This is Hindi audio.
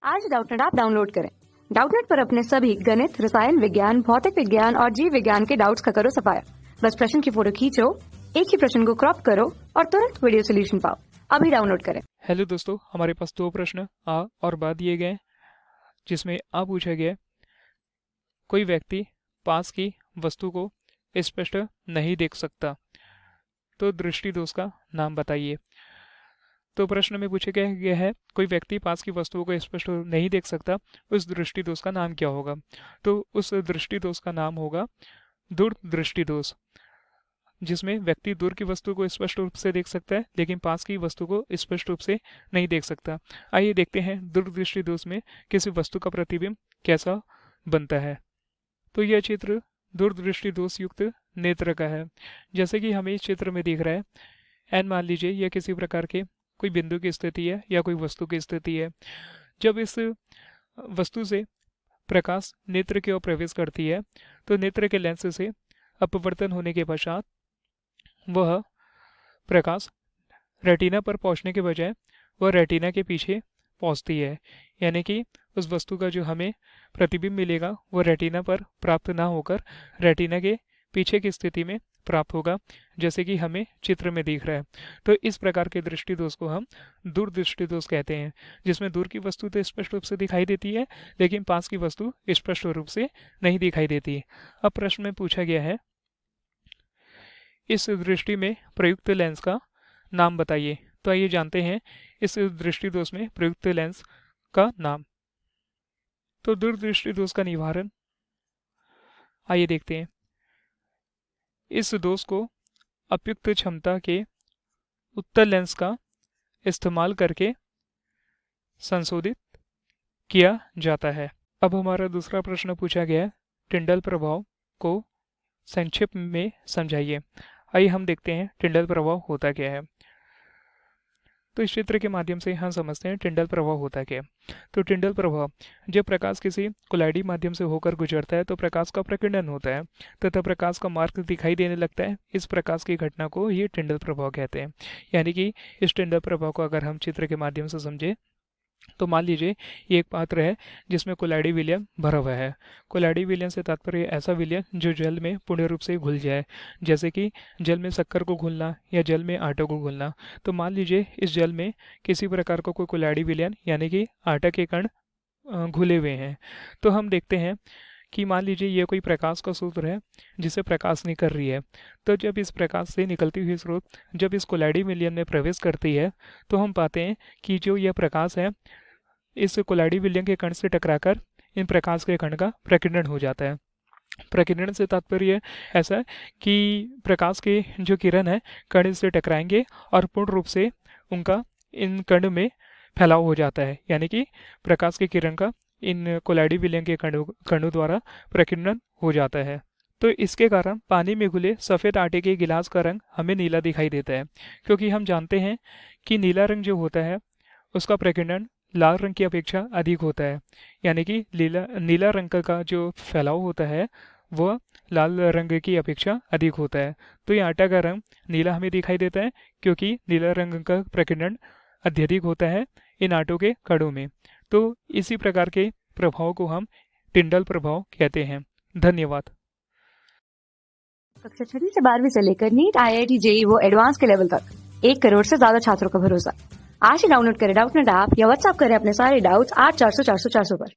आज डाउटनेट ऐप डाउनलोड करें। डाउटनेट पर अपने सभी गणित, रसायन विज्ञान, भौतिक विज्ञान और जीव विज्ञान के डाउट्स का करो सफाया। बस प्रश्न की फोटो खींचो, एक ही प्रश्न को क्रॉप करो और तुरंत वीडियो सोल्यूशन पाओ। अभी डाउनलोड करें। हेलो दोस्तों, हमारे पास दो प्रश्न आ और बा दिए गए, जिसमें आ पूछा गया कोई व्यक्ति पास की वस्तु को स्पष्ट नहीं देख सकता, तो दृष्टि दोष का नाम बताइए। तो प्रश्न में पूछा गया है कोई व्यक्ति पास की वस्तुओं को स्पष्ट नहीं देख सकता, उस दृष्टि दोष का नाम क्या होगा। तो उस दृष्टि दोष का नाम होगा दूरदृष्टि दोष, जिसमें व्यक्ति दूर की वस्तु को स्पष्ट रूप से देख सकता है लेकिन पास की वस्तु को स्पष्ट रूप से नहीं देख सकता। आइए देखते हैं दूरदृष्टि दोष में किसी वस्तु का प्रतिबिंब कैसा बनता है। तो यह चित्र दूरदृष्टि दोष युक्त नेत्र का है। जैसे कि हमें इस चित्र में दिख रहा है, एन मान लीजिए यह किसी प्रकार के कोई बिंदु की स्थिति है या कोई वस्तु की स्थिति है। जब इस वस्तु से प्रकाश नेत्र की ओर प्रवेश करती है तो नेत्र के लेंस से अपवर्तन होने के पश्चात वह प्रकाश रेटिना पर पहुंचने के बजाय वह रेटिना के पीछे पहुंचती है, यानी कि उस वस्तु का जो हमें प्रतिबिंब मिलेगा वह रेटिना पर प्राप्त ना होकर रेटिना के पीछे की स्थिति में प्राप्त होगा, जैसे कि हमें चित्र में दिख रहा है। तो इस प्रकार के दृष्टि दोष को हम दूरदृष्टि दोष कहते हैं, जिसमें दूर की वस्तु तो स्पष्ट रूप से दिखाई देती है लेकिन पास की वस्तु स्पष्ट रूप से नहीं दिखाई देती। अब प्रश्न में पूछा गया है इस दृष्टि में प्रयुक्त लेंस का नाम बताइए। तो आइए जानते हैं इस दृष्टि दोष में प्रयुक्त लेंस का नाम। तो दूरदृष्टि दोष का निवारण आइए देखते हैं। इस दोष को उपयुक्त क्षमता के उत्तल लेंस का इस्तेमाल करके संशोधित किया जाता है। अब हमारा दूसरा प्रश्न पूछा गया है, टिंडल प्रभाव को संक्षिप्त में समझाइए। आइए हम देखते हैं टिंडल प्रभाव होता क्या है। तो इस चित्र के माध्यम से हम समझते हैं टिंडल प्रभाव होता क्या है। तो टिंडल प्रभाव, जब प्रकाश किसी कोलाइडी माध्यम से होकर गुजरता है तो प्रकाश का प्रकीर्णन होता है तथा प्रकाश का मार्ग दिखाई देने लगता है। इस प्रकाश की घटना को ये टिंडल प्रभाव कहते हैं। यानी कि इस टिंडल प्रभाव को अगर हम चित्र के माध्यम से समझे तो मान लीजिए ये एक पात्र है जिसमें कोलाइडी विलयन भरा हुआ है। कोलाइडी विलयन से तात्पर्य ऐसा विलयन जो जल में पूर्ण रूप से घुल जाए, जैसे कि जल में शक्कर को घुलना या जल में आटे को घुलना। तो मान लीजिए इस जल में किसी प्रकार का कोई कोलाइडी विलयन यानी कि आटा के कण घुले हुए हैं। तो हम देखते हैं कि मान लीजिए ये कोई प्रकाश का स्रोत है जिसे प्रकाश निकल रही है। तो जब इस प्रकाश से निकलती हुई स्रोत जब इस कोलाइडी विलयन में प्रवेश करती है तो हम पाते हैं कि जो यह प्रकाश है इस कोलाइडी विलयन के कण से टकराकर इन प्रकाश के कण का प्रकीर्णन हो जाता है। प्रकीर्णन से तात्पर्य ऐसा है कि प्रकाश के जो किरण है कण इससे टकराएंगे और पूर्ण रूप से उनका इन कण में फैलाव हो जाता है, यानी कि प्रकाश के किरण का इन कोलाइडी विलयन के कणों द्वारा प्रकीर्णन हो जाता है। तो इसके कारण पानी में घुले सफ़ेद आटे के गिलास का रंग हमें नीला दिखाई देता है, क्योंकि हम जानते हैं कि नीला रंग जो होता है उसका प्रकीर्णन लाल रंग की अपेक्षा अधिक होता है, यानी कि नीला रंग का जो फैलाव होता है वह लाल रंग की अपेक्षा अधिक होता है। तो ये आटा का रंग नीला हमें दिखाई देता है क्योंकि नीला रंग का प्रकीर्णन अत्यधिक होता है इन आटों के कणों में। तो इसी प्रकार के प्रभाव को हम टिंडल प्रभाव कहते हैं। धन्यवाद। कक्षा 6 से 12वीं से लेकर नीट, IIT, JEE वो एडवांस के लेवल तक 1 करोड़ से ज्यादा छात्रों का भरोसा। आज ही डाउनलोड करें डाउटनेट ऐप या व्हाट्सएप करें अपने सारे डाउट्स 8400 400 400 पर।